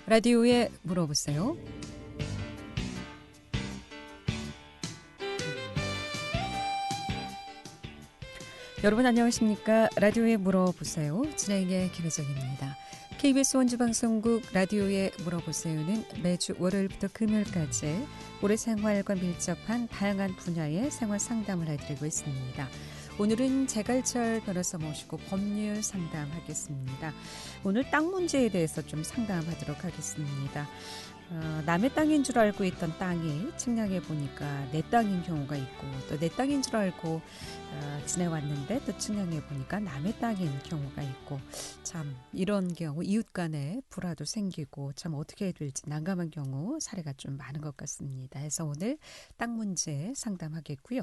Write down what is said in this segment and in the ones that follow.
라디오에 물어보세요. 여러분 안녕하십니까? 라디오에 물어보세요. 진행의 김혜정입니다. KBS 원주방송국 라디오에 물어보세요는 매주 월요일부터 금요일까지 우리 생활과 밀접한 다양한 분야의 생활 상담을 해드리고 있습니다. 오늘은 재갈철 변호사 모시고 법률 상담하겠습니다. 오늘 땅 문제에 대해서 좀 상담하도록 하겠습니다. 남의 땅인 줄 알고 있던 땅이 측량해 보니까 내 땅인 경우가 있고, 또 내 땅인 줄 알고 지내왔는데 또 측량해 보니까 남의 땅인 경우가 있고, 참 이런 경우 이웃 간에 불화도 생기고 참 어떻게 해야 될지 난감한 경우 사례가 좀 많은 것 같습니다. 해서 오늘 땅 문제 상담하겠고요.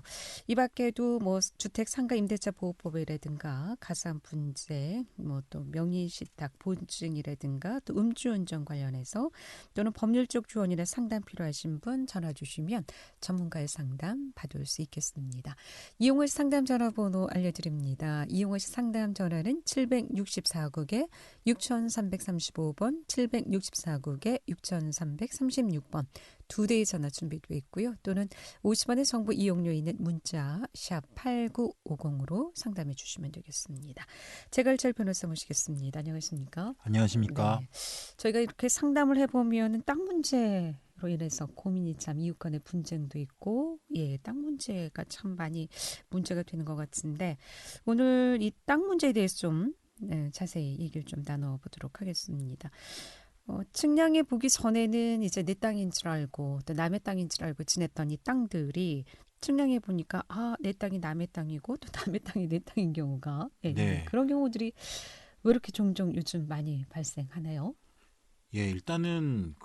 이 밖에도 뭐 주택 상가 임대차 보호법이라든가 가산분쟁, 뭐 또 명의신탁 보증이라든가 또 음주운전 관련해서 또는 법률적 조언이나 상담 필요하신 분 전화 주시면 전문가의 상담 받을 수 있겠습니다. 이용호 씨 상담 전화번호 알려드립니다. 이용호 씨 상담 전화는 764국에 6335번, 764국에 6336번 두 대의 전화 준비되어 있고요. 또는 50원의 정보 이용료 있는 문자 샵 8950으로 상담해 주시면 되겠습니다. 재갈철 변호사 모시겠습니다. 안녕하십니까? 안녕하십니까? 네. 저희가 이렇게 상담을 해보면 땅 문제로 인해서 고민이 참 이웃 간의 분쟁도 있고, 땅 문제가 참 많이 문제가 되는 것 같은데, 오늘 이 땅 문제에 대해서 좀 자세히 얘기를 좀 나눠보도록 하겠습니다. 측량해 보기 전에는 이제 내 땅인 줄 알고 또 남의 땅인 줄 알고 지냈던 이 땅들이 측량해 보니까 내 땅이 남의 땅이고 또 남의 땅이 내 땅인 경우가 네. 그런 경우들이 왜 이렇게 종종 요즘 많이 발생하나요? 일단은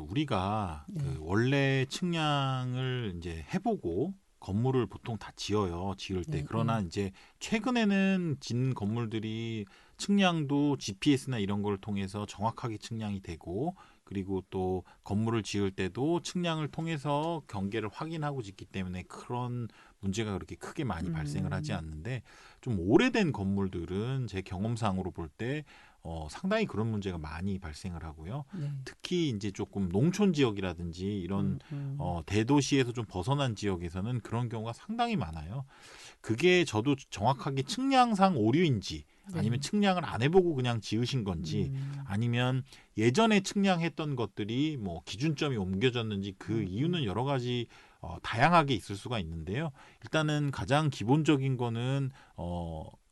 우리가 원래 측량을 이제 해보고 건물을 보통 다 지어요. 지을 때. 그러나 이제 최근에는 진 건물들이 측량도 GPS나 이런 걸 통해서 정확하게 측량이 되고, 그리고 또 건물을 지을 때도 측량을 통해서 경계를 확인하고 짓기 때문에 그런 문제가 그렇게 크게 많이 발생을 하지 않는데, 좀 오래된 건물들은 제 경험상으로 볼 때 상당히 그런 문제가 많이 발생을 하고요. 특히 이제 조금 농촌 지역이라든지 이런 대도시에서 좀 벗어난 지역에서는 그런 경우가 상당히 많아요. 그게 저도 정확하게 측량상 오류인지 아니면 측량을 안 해보고 그냥 지으신 건지 아니면 예전에 측량했던 것들이 뭐 기준점이 옮겨졌는지 그 이유는 여러 가지 다양하게 있을 수가 있는데요. 일단은 가장 기본적인 거는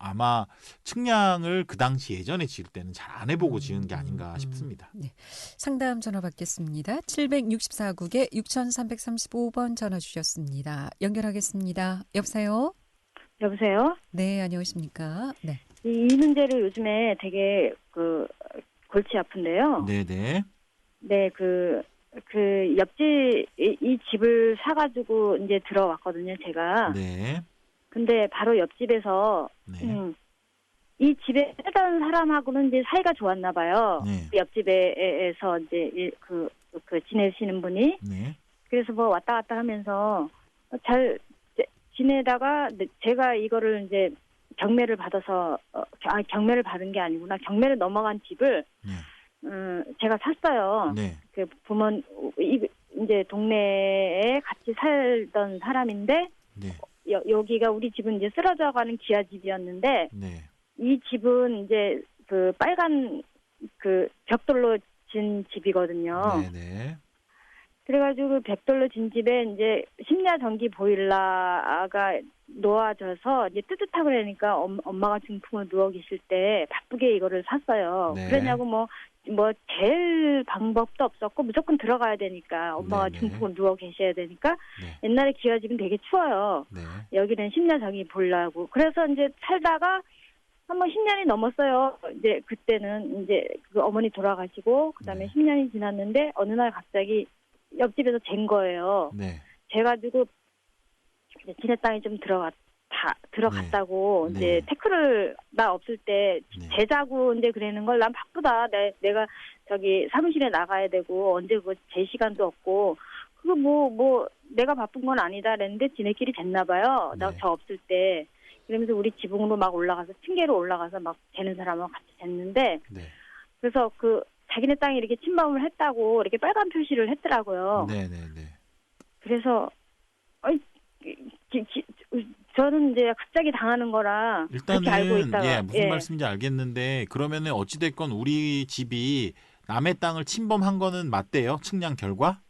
아마 측량을 그 당시 예전에 지을 때는 잘 안 해보고 지은 게 아닌가 싶습니다. 네. 상담 전화 받겠습니다. 764국에 6335번 전화 주셨습니다. 연결하겠습니다. 여보세요? 여보세요? 네, 안녕하십니까? 네. 이 문제를 요즘에 되게 골치 아픈데요. 네네. 네, 옆집 이 집을 사가지고 이제 들어왔거든요, 제가. 네. 근데 바로 옆집에서 이 집에 살던 사람하고는 이제 사이가 좋았나 봐요. 네. 옆집에서 이제 지내시는 분이. 네. 그래서 뭐 왔다 갔다 하면서 잘 지내다가 제가 이거를 이제 경매를 받아서 경매를 받은 게 아니구나. 경매를 넘어간 집을 제가 샀어요. 네. 그 이제 동네에 같이 살던 사람인데 여기가 우리 집은 이제 쓰러져가는 기아 집이었는데 이 집은 이제 그 빨간 벽돌로 진 집이거든요. 네네. 그래가지고 그 벽돌로 진 집에 이제 심야 전기 보일러가 놓아져서 이제 뜨뜻하고 그러니까 엄마가 중풍을 누워 계실 때 바쁘게 이거를 샀어요. 네. 그러냐고 뭐 될 방법도 없었고 무조건 들어가야 되니까 엄마가 중풍을 누워 계셔야 되니까 옛날에 기아집은 되게 추워요. 여기는 심야 전기 보일러고 그래서 이제 살다가 한번 10년이 넘었어요. 이제 그때는 이제 그 어머니 돌아가시고 그다음에 10년이 지났는데 어느 날 갑자기 옆집에서 잰 거예요. 재가지고 지네 땅에 좀 들어갔다고 이제 태클을 나 없을 때 재자고 이제 그러는 걸 난 바쁘다. 내가 저기 사무실에 나가야 되고 언제 그거 제 시간도 없고 그거 뭐 내가 바쁜 건 아니다 그랬는데 지네끼리 쟀나 봐요. 나 저 없을 때. 그러면서 우리 지붕으로 막 올라가서 층계로 올라가서 막 재는 사람하고 같이 쟀는데 그래서 그 자기네 땅에 이렇게 침범을 했다고 이렇게 빨간 표시를 했더라고요. 네네네. 그래서 저는 이제 갑자기 당하는 거라 일단은 그렇게 알고 있다가 무슨 말씀인지 알겠는데 그러면은 어찌됐건 우리 집이 남의 땅을 침범한 거는 맞대요? 측량 결과?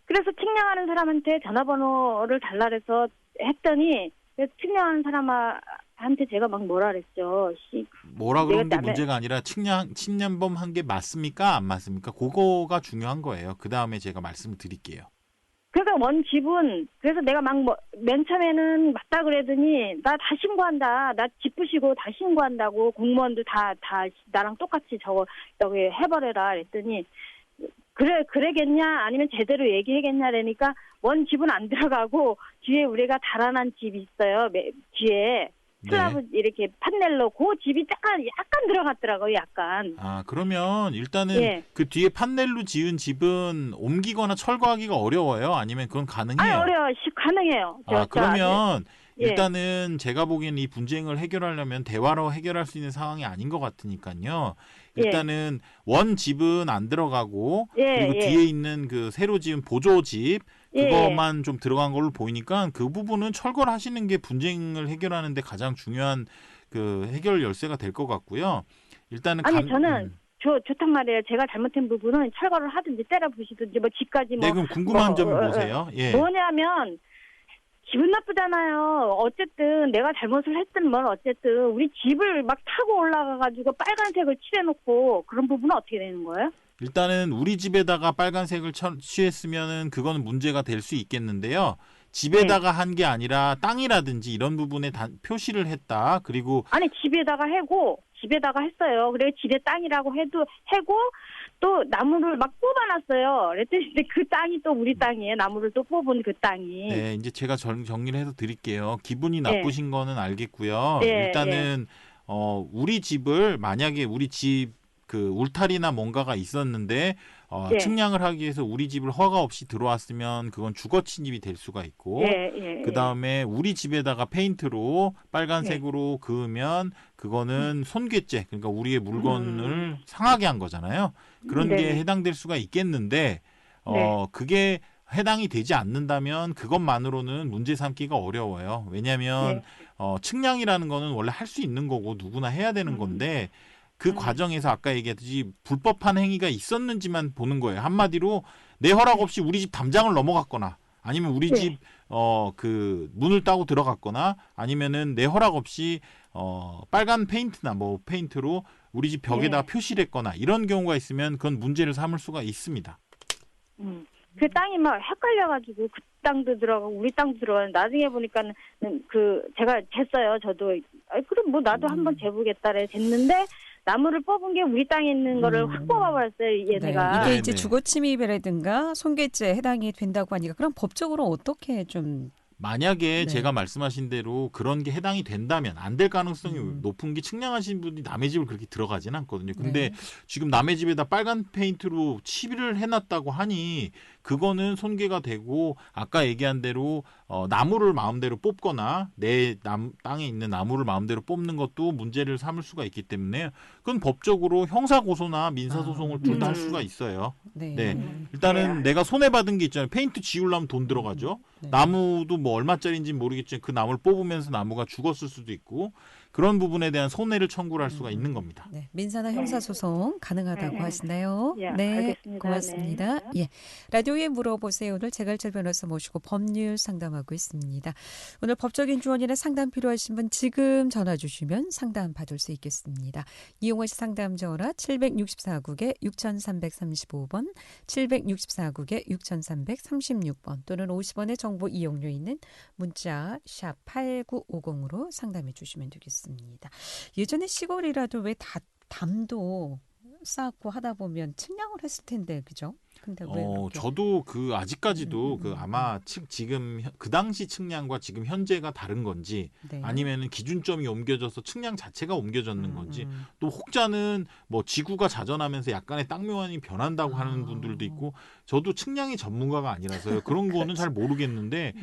그래서 측량하는 사람한테 전화번호를 달라 그래서 했더니 측량하는 사람한테 제가 막 뭐라 그랬죠. 뭐라 그러는 게 문제가 아니라 침범한 게 맞습니까? 안 맞습니까? 그거가 중요한 거예요. 그 다음에 제가 말씀을 드릴게요. 그러니까 원 집은 그래서 내가 막 맨 처음에는 맞다 그러더니 나 다 신고한다. 나 집 부시고 다 신고한다고 공무원도 다 나랑 똑같이 저거 여기 해버려라 그랬더니 그래겠냐 아니면 제대로 얘기하겠냐 그러니까 원 집은 안 들어가고 뒤에 우리가 달아난 집이 있어요. 뒤에 슬라브 이렇게 판넬로 그 집이 약간 들어갔더라고요. 약간. 아 그러면 일단은 그 뒤에 판넬로 지은 집은 옮기거나 철거하기가 어려워요? 아니면 그건 가능해요? 어려워. 가능해요. 그러면 일단은 제가 보기에는 이 분쟁을 해결하려면 대화로 해결할 수 있는 상황이 아닌 것 같으니까요. 일단은 원 집은 안 들어가고 그리고 뒤에 있는 그 새로 지은 보조집 그것만 좀 들어간 걸로 보이니까 그 부분은 철거를 하시는 게 분쟁을 해결하는 데 가장 중요한 그 해결 열쇠가 될 것 같고요. 일단은 저는 좋단 말이에요. 제가 잘못한 부분은 철거를 하든지 때려 부시든지 뭐 집까지 네, 그럼 궁금한 점 보세요. 뭐냐면 기분 나쁘잖아요. 어쨌든 내가 잘못을 했든 뭘 어쨌든 우리 집을 막 타고 올라가가지고 빨간색을 칠해놓고 그런 부분은 어떻게 되는 거예요? 일단은 우리 집에다가 빨간색을 칠했으면은 그거는 문제가 될 수 있겠는데요. 집에다가 한 게 아니라 땅이라든지 이런 부분에 표시를 했다. 그리고 집에다가 했어요. 그래 집에 땅이라고 해고 또 나무를 막 뽑아놨어요. 그랬더니 그 땅이 또 우리 땅이에요. 나무를 또 뽑은 그 땅이. 네, 이제 제가 정리를 해서 드릴게요. 기분이 나쁘신 거는 알겠고요. 일단은 우리 집을 만약에 우리 집 그 울타리나 뭔가가 있었는데 측량을 하기 위해서 우리 집을 허가 없이 들어왔으면 그건 주거 침입이 될 수가 있고 그 다음에 우리 집에다가 페인트로 빨간색으로 그으면 그거는 손괴죄 그러니까 우리의 물건을 상하게 한 거잖아요. 그런 게 해당될 수가 있겠는데 그게 해당이 되지 않는다면 그것만으로는 문제 삼기가 어려워요. 왜냐하면 측량이라는 거는 원래 할 수 있는 거고 누구나 해야 되는 건데 그 과정에서 아까 얘기했듯이 불법한 행위가 있었는지만 보는 거예요. 한마디로 내 허락 없이 우리 집 담장을 넘어갔거나 아니면 우리 집 그 문을 따고 들어갔거나 아니면은 내 허락 없이 빨간 페인트나 뭐 페인트로 우리 집 벽에다 표시를 했거나 이런 경우가 있으면 그건 문제를 삼을 수가 있습니다. 그 땅이 막 헷갈려가지고 그 땅도 들어가고 우리 땅도 들어가는 나중에 보니까는 제가 쟀어요. 저도 그럼 뭐 나도 한번 재보겠다래 쟀는데 나무를 뽑은 게 우리 땅에 있는 거를 확 뽑아버렸어요. 얘네가. 이게 이제 주거 침입이라든가 손괴죄에 해당이 된다고 하니까 그럼 법적으로 어떻게 좀 만약에 제가 말씀하신 대로 그런 게 해당이 된다면 안 될 가능성이 높은 게 측량하신 분이 남의 집을 그렇게 들어가지는 않거든요. 근데 지금 남의 집에다 빨간 페인트로 칠을 해놨다고 하니 그거는 손괴가 되고 아까 얘기한 대로 나무를 마음대로 뽑거나 내 땅에 있는 나무를 마음대로 뽑는 것도 문제를 삼을 수가 있기 때문에 그건 법적으로 형사고소나 민사소송을 둘 다 할 수가 있어요. 일단은 내가 손해받은 게 있잖아요. 페인트 지우려면 돈 들어가죠. 나무도 뭐 얼마짜리인지 모르겠지만 그 나무를 뽑으면서 나무가 죽었을 수도 있고 그런 부분에 대한 손해를 청구를 할 수가 있는 겁니다. 민사나 형사소송 가능하다고 하시나요? 알겠습니다. 고맙습니다. 라디오에 물어보세요. 오늘 제갈철 변호사 모시고 법률 상담하고 있습니다. 오늘 법적인 조언이나 상담 필요하신 분 지금 전화 주시면 상담 받을 수 있겠습니다. 이용호 씨 상담 전화 764국에 6335번, 764국에 6336번 또는 50원의 정보 이용료 있는 문자 샵 8950으로 상담해 주시면 되겠습니다. 예전에 시골이라도 왜 담도 쌓고 하다 보면 측량을 했을 텐데 그죠? 근데 왜 저도 그 아직까지도 그 아마 지금 그 당시 측량과 지금 현재가 다른 건지 아니면은 기준점이 옮겨져서 측량 자체가 옮겨졌는 건지 또 혹자는 뭐 지구가 자전하면서 약간의 땅 묘안이 변한다고 하는 분들도 있고 저도 측량이 전문가가 아니라서요. 그런 거는 잘 모르겠는데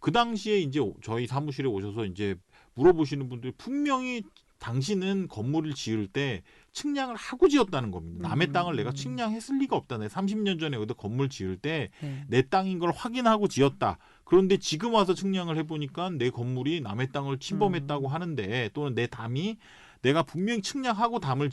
그 당시에 이제 저희 사무실에 오셔서 이제 물어보시는 분들이 분명히 당신은 건물을 지을 때 측량을 하고 지었다는 겁니다. 남의 땅을 내가 측량했을 리가 없다. 내가 30년 전에 어디 건물 지을 때 내 땅인 걸 확인하고 지었다. 그런데 지금 와서 측량을 해보니까 내 건물이 남의 땅을 침범했다고 하는데 또는 내 담이 내가 분명히 측량하고 담을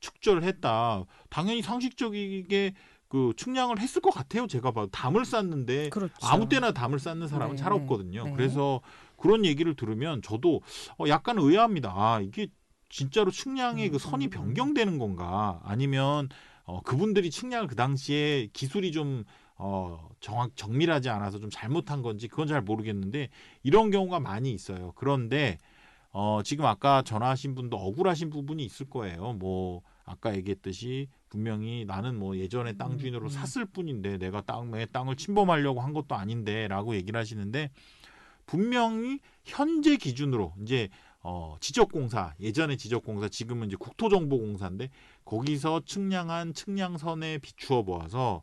축조를 했다. 당연히 상식적이게 그 측량을 했을 것 같아요. 제가 봐도 담을 쌓는데 그렇죠. 아무 때나 담을 쌓는 사람은 네. 잘 없거든요. 네. 그래서 그런 얘기를 들으면 저도 약간 의아합니다. 아, 이게 진짜로 측량의 그 선이 변경되는 건가? 아니면 그분들이 측량을 그 당시에 기술이 좀 정밀하지 않아서 좀 잘못한 건지 그건 잘 모르겠는데 이런 경우가 많이 있어요. 그런데 지금 아까 전화하신 분도 억울하신 부분이 있을 거예요. 뭐 아까 얘기했듯이 분명히 나는 뭐 예전에 땅 주인으로 샀을 뿐인데 내가 땅을 침범하려고 한 것도 아닌데라고 얘기를 하시는데 분명히 현재 기준으로 이제 지적공사 예전에 지적공사 지금은 이제 국토정보공사인데 거기서 측량한 측량선에 비추어 보아서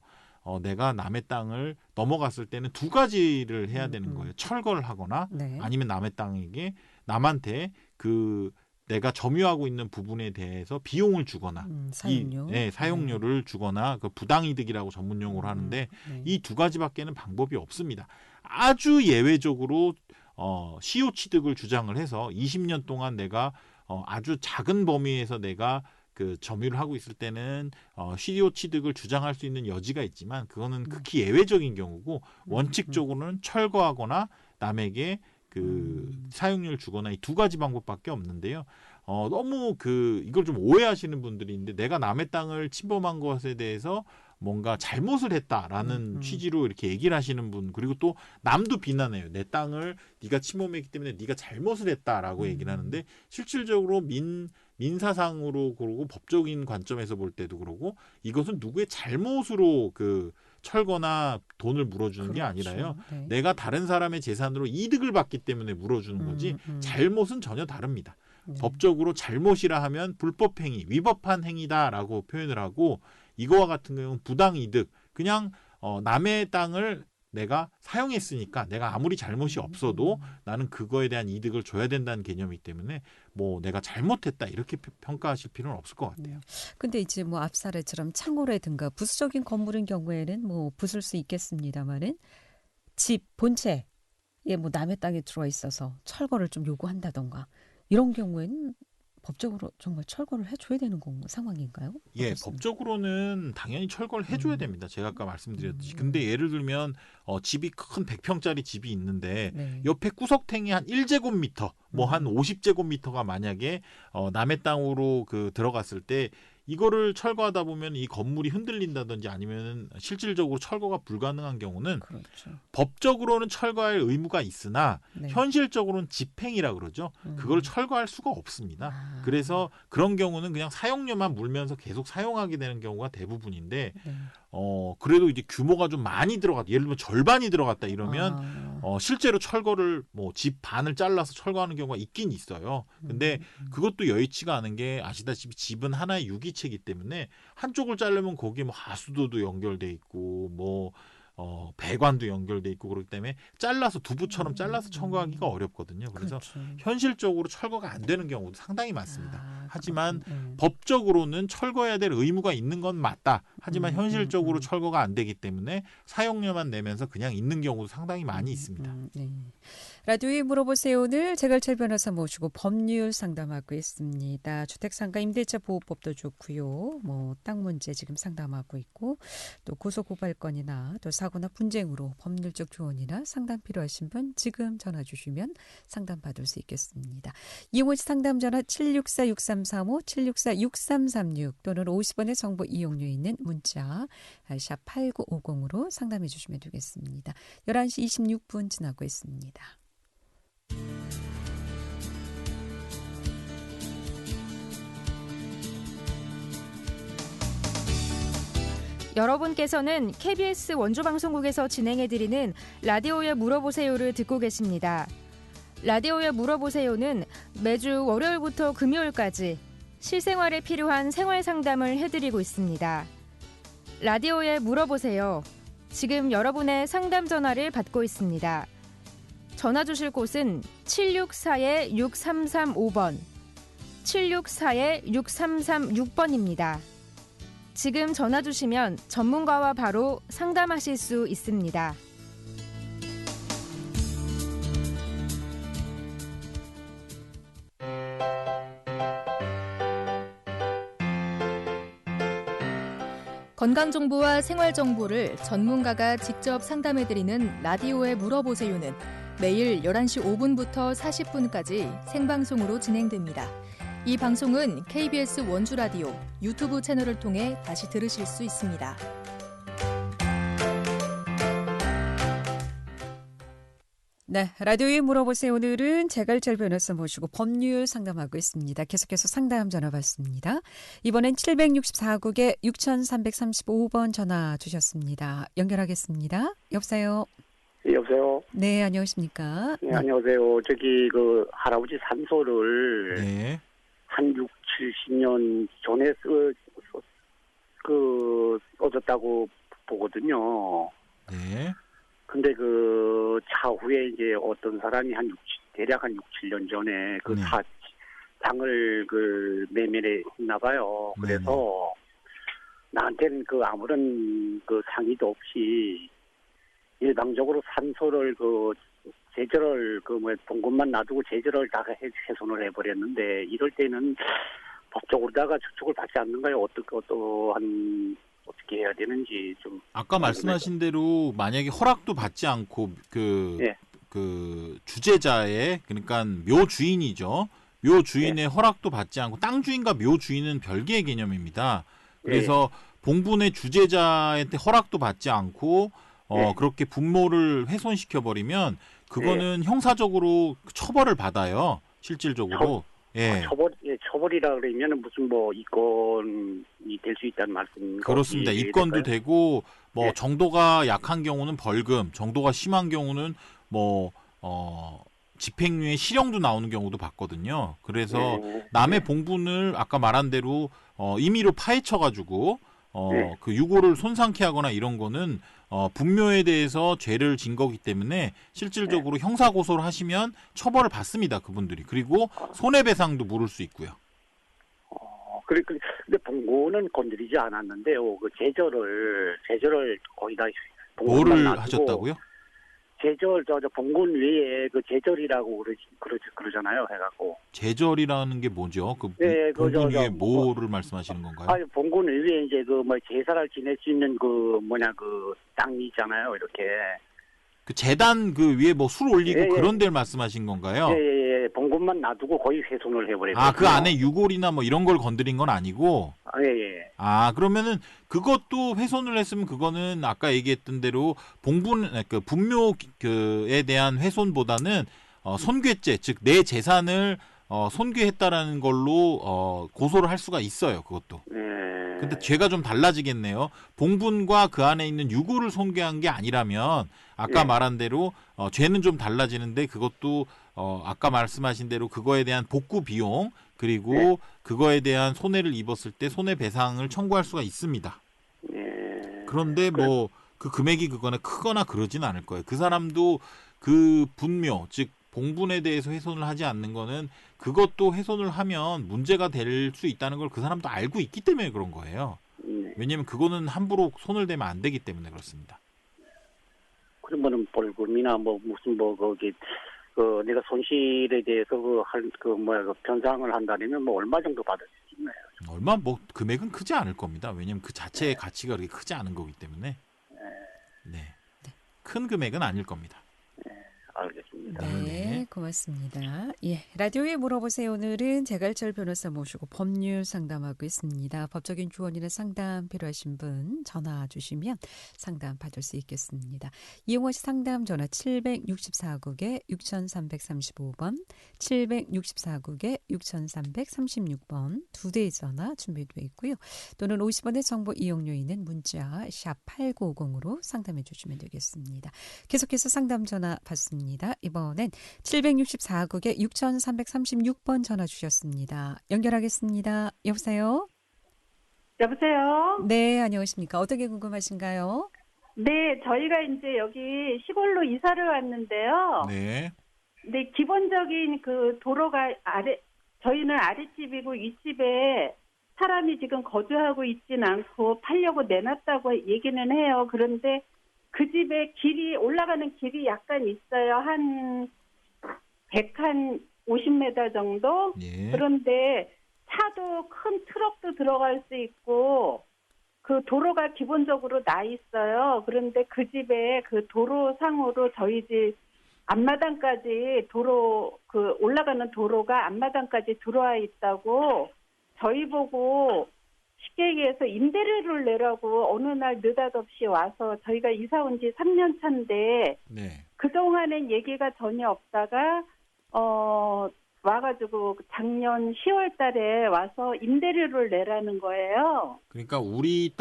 내가 남의 땅을 넘어갔을 때는 두 가지를 해야 되는 거예요. 철거를 하거나 네. 아니면 남의 땅에게 남한테 그 내가 점유하고 있는 부분에 대해서 비용을 주거나 사용료. 사용료를 주거나 그 부당이득이라고 전문용어로 하는데 이 두 가지밖에는 방법이 없습니다. 아주 예외적으로 시효 취득을 주장을 해서 20년 동안 내가 아주 작은 범위에서 내가 그 점유를 하고 있을 때는 시효 취득을 주장할 수 있는 여지가 있지만 그거는 극히 예외적인 경우고 원칙적으로는 철거하거나 남에게 그 사용료를 주거나 이 두 가지 방법밖에 없는데요. 너무 이걸 좀 오해하시는 분들이 있는데 내가 남의 땅을 침범한 것에 대해서 뭔가 잘못을 했다라는 취지로 이렇게 얘기를 하시는 분 그리고 또 남도 비난해요. 내 땅을 네가 침범했기 때문에 네가 잘못을 했다라고 얘기를 하는데 실질적으로 민사상으로 그러고 법적인 관점에서 볼 때도 그러고 이것은 누구의 잘못으로 철거나 돈을 물어주는 게 아니라요. 네. 내가 다른 사람의 재산으로 이득을 받기 때문에 물어주는 거지 잘못은 전혀 다릅니다. 네. 법적으로 잘못이라 하면 불법행위, 위법한 행위다라고 표현을 하고 이거와 같은 경우는 부당이득, 그냥 남의 땅을 내가 사용했으니까 내가 아무리 잘못이 없어도 나는 그거에 대한 이득을 줘야 된다는 개념이기 때문에 뭐 내가 잘못했다 이렇게 평가하실 필요는 없을 것 같아요. 근데 이제 뭐 앞 사례처럼 창고라든가 부수적인 건물인 경우에는 뭐 부술 수 있겠습니다만은 집 본체에 뭐 남의 땅에 들어와 있어서 철거를 좀 요구한다던가 이런 경우에는 법적으로 정말 철거를 해줘야 되는 상황인가요? 예, 어떻습니까? 법적으로는 당연히 철거를 해줘야 됩니다. 제가 아까 말씀드렸듯이. 근데 예를 들면 집이 큰 100평짜리 집이 있는데 네. 옆에 구석탱이 한 1제곱미터, 뭐 한 50제곱미터가 만약에 남의 땅으로 들어갔을 때 이거를 철거하다 보면 이 건물이 흔들린다든지 아니면 실질적으로 철거가 불가능한 경우는 그렇죠. 법적으로는 철거할 의무가 있으나 네. 현실적으로는 집행이라 그러죠. 그걸 철거할 수가 없습니다. 그래서 그런 경우는 그냥 사용료만 물면서 계속 사용하게 되는 경우가 대부분인데 네. 그래도 이제 규모가 좀 많이 들어갔다. 예를 들면 절반이 들어갔다 이러면 실제로 철거를 뭐 집 반을 잘라서 철거하는 경우가 있긴 있어요. 근데 그것도 여의치가 않은 게 아시다시피 집은 하나의 유기체이기 때문에 한쪽을 자르면 거기에 뭐 하수도도 연결돼 있고 뭐 배관도 연결돼 있고 그렇기 때문에 잘라서 두부처럼 잘라서 철거하기가 어렵거든요. 그래서 그렇죠. 현실적으로 철거가 안 되는 경우도 상당히 많습니다. 하지만 그렇군요. 법적으로는 철거해야 될 의무가 있는 건 맞다. 하지만 현실적으로 철거가 안 되기 때문에 사용료만 내면서 그냥 있는 경우도 상당히 많이 있습니다. 네. 라디오에 물어보세요. 오늘 재갈철 변호사 모시고 법률 상담하고 있습니다. 주택상가 임대차 보호법도 좋고요. 뭐 땅 문제 지금 상담하고 있고 또 고소고발건이나 또 사고나 분쟁으로 법률적 조언이나 상담 필요하신 분 지금 전화 주시면 상담 받을 수 있겠습니다. 이용호지 상담 전화 764-6335, 764-6336 또는 50원의 정보 이용료 있는 문자 샵 8950으로 상담해 주시면 되겠습니다. 11시 26분 지나고 있습니다. 여러분께서는 KBS 원주방송국에서 진행해드리는 라디오에 물어보세요를 듣고 계십니다. 라디오에 물어보세요는 매주 월요일부터 금요일까지 실생활에 필요한 생활 상담을 해드리고 있습니다. 라디오에 물어보세요. 지금 여러분의 상담 전화를 받고 있습니다. 전화 주실 곳은 764-6335번, 764-6336번입니다. 지금 전화 주시면 전문가와 바로 상담하실 수 있습니다. 건강정보와 생활정보를 전문가가 직접 상담해드리는 라디오에 물어보세요는 매일 11시 5분부터 40분까지 생방송으로 진행됩니다. 이 방송은 KBS 원주라디오 유튜브 채널을 통해 다시 들으실 수 있습니다. 네, 라디오에 물어보세요. 오늘은 재갈철 변호사 모시고 법률 상담하고 있습니다. 계속해서 상담 전화 받습니다. 이번엔 764국에 6335번 전화 주셨습니다. 연결하겠습니다. 여보세요? 네, 여보세요? 네, 안녕하십니까? 네, 안녕하세요. 저기 그 할아버지 산소를 네. 한 6, 70년 전에 얻었다고 보거든요. 네. 근데 그 차후에 이제 어떤 사람이 대략 한 6, 7년 전에 그 네. 땅을 그 매매를 했나 봐요. 그래서 나한테는 그 아무런 그 상의도 없이 일방적으로 산소를 제절을 봉급만 놔두고 제절을 다 훼손을 해버렸는데 이럴 때는 법적으로다가 추측을 받지 않는가요? 어떻게 해야 되는지 좀. 아까 말씀하신 대로 만약에 허락도 받지 않고 그 주재자의 그러니까 묘 주인이죠. 묘 주인의 허락도 받지 않고 땅 주인과 묘 주인은 별개의 개념입니다. 그래서 봉분의 주재자한테 허락도 받지 않고 그렇게 분모를 훼손시켜 버리면 그거는 형사적으로 처벌을 받아요. 실질적으로. 처벌이라 그러면 무슨 이권이 될 수 있다는 말씀. 그렇습니다. 이권도 되고 정도가 약한 경우는 벌금, 정도가 심한 경우는 집행유예 실형도 나오는 경우도 봤거든요. 그래서 남의 봉분을 아까 말한 대로 임의로 파헤쳐 가지고 그 유고를 손상케 하거나 이런 거는 분묘에 대해서 죄를 진 거기 때문에 실질적으로 형사 고소를 하시면 처벌을 받습니다. 그분들이. 그리고 손해배상도 물을 수 있고요. 근데 봉고는 건드리지 않았는데요. 그 제절을 거의 다 뭐를 하셨다고요? 제절 봉건 외에 그 제절이라고 그러잖아요. 해갖고. 제절이라는 게 뭐죠? 네, 봉건 위에 뭐를 말씀하시는 건가요? 아니 봉건 외에 이제 제사를 지낼 수 있는 땅이 있잖아요. 이렇게. 그 재단 위에 술 올리고 그런 데를 말씀하신 건가요? 예. 봉건만 놔두고 거의 훼손을 해버렸어요. 그 안에 유골이나 이런 걸 건드린 건 아니고? 예. 그러면은 그것도 훼손을 했으면 그거는 아까 얘기했던 대로 분묘에 대한 훼손보다는 손괴죄, 즉 내 재산을 손괴했다라는 걸로 고소를 할 수가 있어요. 그것도. 근데 죄가 좀 달라지겠네요. 봉분과 그 안에 있는 유골을 손괴한 게 아니라면 아까 말한 대로 죄는 좀 달라지는데 그것도 아까 말씀하신 대로 그거에 대한 복구 비용 그리고 그거에 대한 손해를 입었을 때 손해배상을 청구할 수가 있습니다. 그런데 그 금액이 크거나 그러진 않을 거예요. 그 사람도 그 분묘, 즉 봉분에 대해서 훼손을 하지 않는 거는 그것도 훼손을 하면 문제가 될 수 있다는 걸 그 사람도 알고 있기 때문에 그런 거예요. 왜냐하면 그거는 함부로 손을 대면 안 되기 때문에 그렇습니다. 그러면은 벌금이나 내가 손실에 대해서 변상을 한다면 얼마 정도 받을 수 있나요? 금액은 크지 않을 겁니다. 왜냐하면 그 자체의 가치가 그렇게 크지 않은 거기 때문에. 큰 금액은 아닐 겁니다. 알겠습니다. 네, 고맙습니다. 라디오에 물어보세요. 오늘은 재갈철 변호사 모시고 법률 상담하고 있습니다. 법적인 조언이나 상담 필요하신 분 전화 주시면 상담 받을 수 있겠습니다. 이용호 씨 상담 전화 764국에 6335번, 764국에 6336번 두 대의 전화 준비되어 있고요. 또는 50원의 정보 이용료에는 문자 샵 8950으로 상담해 주시면 되겠습니다. 계속해서 상담 전화 받습니다. 이번엔 764국에 6336번 전화 주셨습니다. 연결하겠습니다. 여보세요? 여보세요? 네, 안녕하십니까? 어떻게 궁금하신가요? 네, 저희가 이제 여기 시골로 이사를 왔는데요. 네. 네, 기본적인 그 도로가 저희는 아랫집이고 윗집에 사람이 지금 거주하고 있진 않고 팔려고 내놨다고 얘기는 해요. 그런데 그 집에 올라가는 길이 약간 있어요. 한 50m 정도? 예. 그런데 차도 큰 트럭도 들어갈 수 있고 그 도로가 기본적으로 나 있어요. 그런데 그 집에 그 도로상으로 저희 집 앞마당까지 올라가는 도로가 앞마당까지 들어와 있다고 저희 보고 쉽게 얘기해서 임대료를 내라고 어느 날 느닷없이 와서 저희가 이사 온 지 3년 차인데 네. 그동안엔 얘기가 전혀 없다가 와가지고 작년 10월 달에 와서 임대료를 내라는 거예요. 그러니까 우리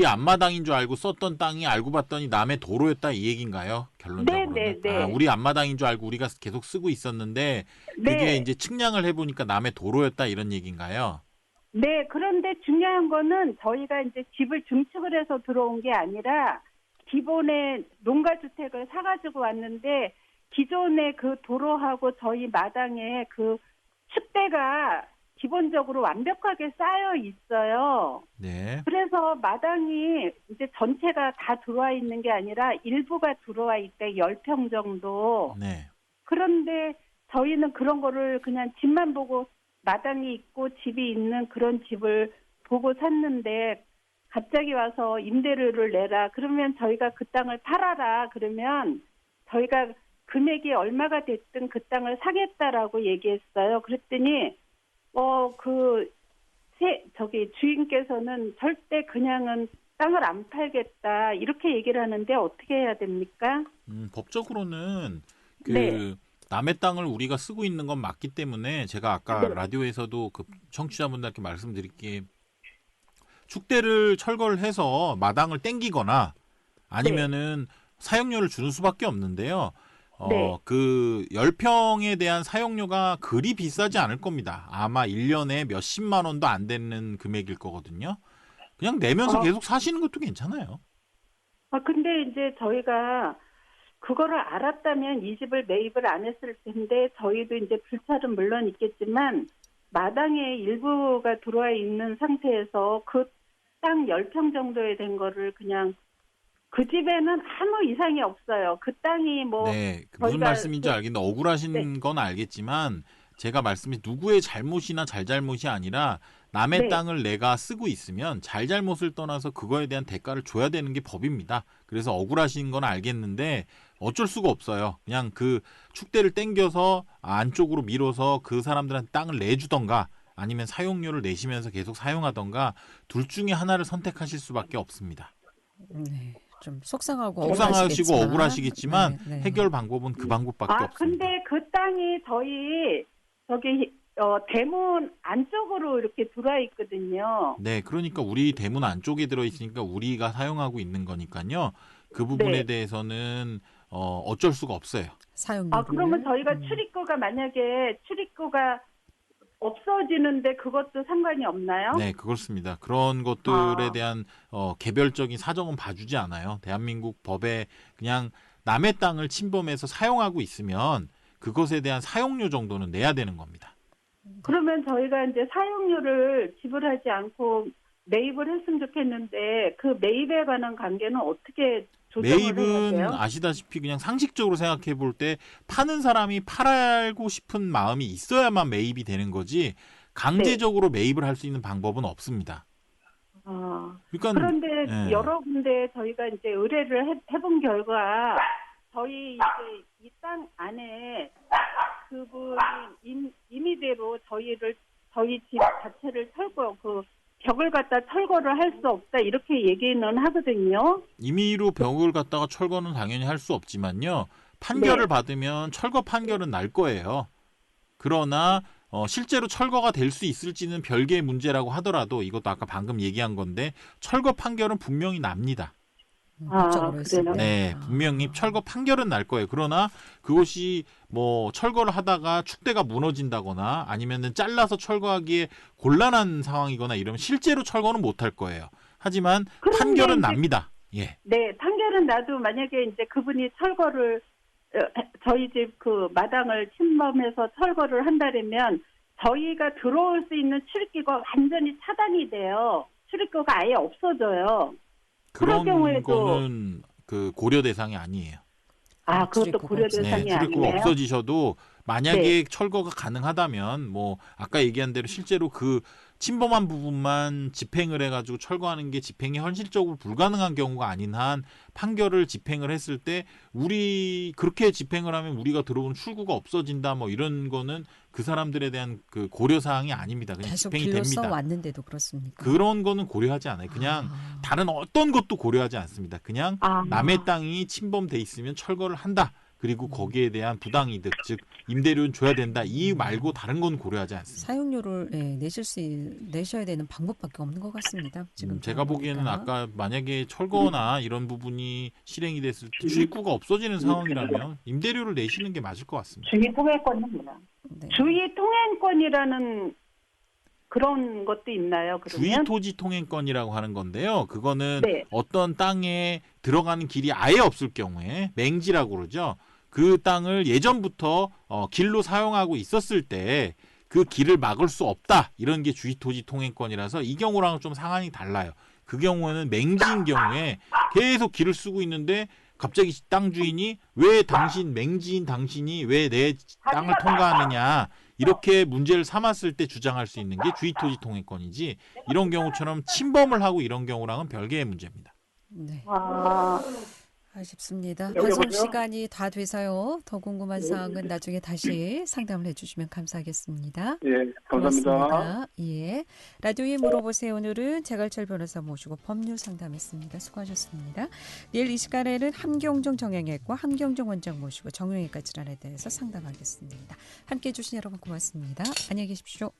앞마당인 줄 알고 썼던 땅이 알고 봤더니 남의 도로였다 이 얘기인가요? 결론적으로는. 네. 우리 앞마당인 줄 알고 우리가 계속 쓰고 있었는데 그게 네. 이제 측량을 해보니까 남의 도로였다 이런 얘기인가요? 네, 그런데 중요한 거는 저희가 이제 집을 증축을 해서 들어온 게 아니라 기본의 농가주택을 사가지고 왔는데 기존의 그 도로하고 저희 마당에 그 축대가 기본적으로 완벽하게 쌓여 있어요. 네. 그래서 마당이 이제 전체가 다 들어와 있는 게 아니라 일부가 들어와 있대, 10평 정도. 네. 그런데 저희는 그런 거를 그냥 집만 보고 마당이 있고 집이 있는 그런 집을 보고 샀는데 갑자기 와서 임대료를 내라. 그러면 저희가 그 땅을 팔아라. 그러면 저희가 금액이 얼마가 됐든 그 땅을 사겠다라고 얘기했어요. 그랬더니 주인께서는 절대 그냥은 땅을 안 팔겠다 이렇게 얘기를 하는데 어떻게 해야 됩니까? 법적으로는 네. 남의 땅을 우리가 쓰고 있는 건 맞기 때문에 제가 아까 네. 라디오에서도 그 청취자분들께 말씀드릴게 축대를 철거를 해서 마당을 땡기거나 아니면은 사용료를 주는 수밖에 없는데요. 네. 그 10평에 대한 사용료가 그리 비싸지 않을 겁니다. 아마 1년에 몇십만 원도 안 되는 금액일 거거든요. 그냥 내면서 계속 사시는 것도 괜찮아요. 근데 이제 저희가 그거를 알았다면 이 집을 매입을 안 했을 텐데 저희도 이제 불찰은 물론 있겠지만 마당에 일부가 들어와 있는 상태에서 그 땅 10평 정도에 된 거를 그냥 그 집에는 아무 이상이 없어요. 그 땅이 네, 무슨 말씀인지 알겠는데 억울하신 건 알겠지만 제가 말씀이 누구의 잘못이나 잘잘못이 아니라 남의 땅을 내가 쓰고 있으면 잘잘못을 떠나서 그거에 대한 대가를 줘야 되는 게 법입니다. 그래서 억울하신 건 알겠는데 어쩔 수가 없어요. 그냥 그 축대를 땡겨서 안쪽으로 밀어서 그 사람들한테 땅을 내주던가 아니면 사용료를 내시면서 계속 사용하던가 둘 중에 하나를 선택하실 수밖에 없습니다. 네. 좀 속상하고 억울하시겠지만 네. 해결 방법은 그 방법밖에 없습니다. 근데 그 땅이 저기 대문 안쪽으로 이렇게 들어와 있거든요. 네, 그러니까 우리 대문 안쪽에 들어있으니까 우리가 사용하고 있는 거니까요. 그 부분에 대해서는 어쩔 수가 없어요. 사용료를. 그러면 저희가 출입구가 없어지는데 그것도 상관이 없나요? 네, 그렇습니다. 그런 것들에 대한 개별적인 사정은 봐주지 않아요. 대한민국 법에 그냥 남의 땅을 침범해서 사용하고 있으면 그것에 대한 사용료 정도는 내야 되는 겁니다. 그러면 저희가 이제 사용료를 지불하지 않고 매입을 했으면 좋겠는데 그 매입에 관한 관계는 어떻게 조정을 해야 매입은 돼요? 아시다시피 그냥 상식적으로 생각해 볼 때 파는 사람이 팔고 싶은 마음이 있어야만 매입이 되는 거지 강제적으로 매입을 할 수 있는 방법은 없습니다. 그러니까 그런데 여러 군데 저희가 이제 의뢰를 해본 결과 저희 이제 이 땅 안에 그분이 임의대로 저희 집 자체를 벽을 갖다 철거를 할 수 없다 이렇게 얘기는 하거든요. 임의로 벽을 갖다가 철거는 당연히 할 수 없지만요. 판결을 받으면 철거 판결은 날 거예요. 그러나 실제로 철거가 될 수 있을지는 별개의 문제라고 하더라도 이것도 아까 방금 얘기한 건데 철거 판결은 분명히 납니다. 그래요? 네, 분명히 철거 판결은 날 거예요. 그러나 그것이 뭐 철거를 하다가 축대가 무너진다거나 아니면은 잘라서 철거하기에 곤란한 상황이거나 이러면 실제로 철거는 못 할 거예요. 하지만 판결은 납니다. 예. 네, 판결은 나도 만약에 이제 그분이 철거를 저희 집 그 마당을 침범해서 철거를 한다면 저희가 들어올 수 있는 출입기가 완전히 차단이 돼요. 출입구가 아예 없어져요. 그런 경우에도 거는 그 고려 대상이 아니에요. 그것도 고려 대상이 네, 출입구가 아니에요. 없어지셔도 만약에 네. 철거가 가능하다면 뭐 아까 얘기한 대로 실제로 그 침범한 부분만 집행을 해가지고 철거하는 게 집행이 현실적으로 불가능한 경우가 아닌 한 판결을 집행을 했을 때 우리 그렇게 집행을 하면 우리가 들어오는 출구가 없어진다 뭐 이런 거는 그 사람들에 대한 그 고려 사항이 아닙니다. 그냥 계속 집행이 길로 됩니다. 써왔는데도 그렇습니까? 그런 거는 고려하지 않아요. 그냥 다른 어떤 것도 고려하지 않습니다. 그냥 남의 땅이 침범돼 있으면 철거를 한다. 그리고 거기에 대한 부당이득, 즉 임대료는 줘야 된다. 이 말고 다른 건 고려하지 않습니다. 사용료를 내셔야 되는 방법밖에 없는 것 같습니다. 지금 제가 보기에는 아까 만약에 철거나 이런 부분이 실행이 됐을 때 출입구가 없어지는 상황이라면 임대료를 내시는 게 맞을 것 같습니다. 주의 통행권은 뭐야? 네. 주의 통행권이라는 그런 것도 있나요? 그러면? 주의 토지 통행권이라고 하는 건데요. 그거는 네. 어떤 땅에 들어가는 길이 아예 없을 경우에 맹지라고 그러죠. 그 땅을 예전부터 길로 사용하고 있었을 때 그 길을 막을 수 없다. 이런 게 주의 토지 통행권이라서 이 경우랑은 좀 상황이 달라요. 그 경우에는 맹지인 경우에 계속 길을 쓰고 있는데 갑자기 땅 주인이 왜 맹지인 당신이 왜 내 땅을 통과하느냐 이렇게 문제를 삼았을 때 주장할 수 있는 게 주의토지 통행권이지 이런 경우처럼 침범을 하고 이런 경우랑은 별개의 문제입니다. 네. 아, 아쉽습니다. 여보세요? 방송 시간이 다 돼서요. 더 궁금한 사항은 나중에 다시 상담을 해주시면 감사하겠습니다. 예, 감사합니다. 고맙습니다. 예, 라디오에 물어보세요. 오늘은 재갈철 변호사 모시고 법률 상담했습니다. 수고하셨습니다. 내일 이 시간에는 함경종 정형외과 함경종 원장 모시고 정형외과 질환에 대해서 상담하겠습니다. 함께해 주신 여러분 고맙습니다. 안녕히 계십시오.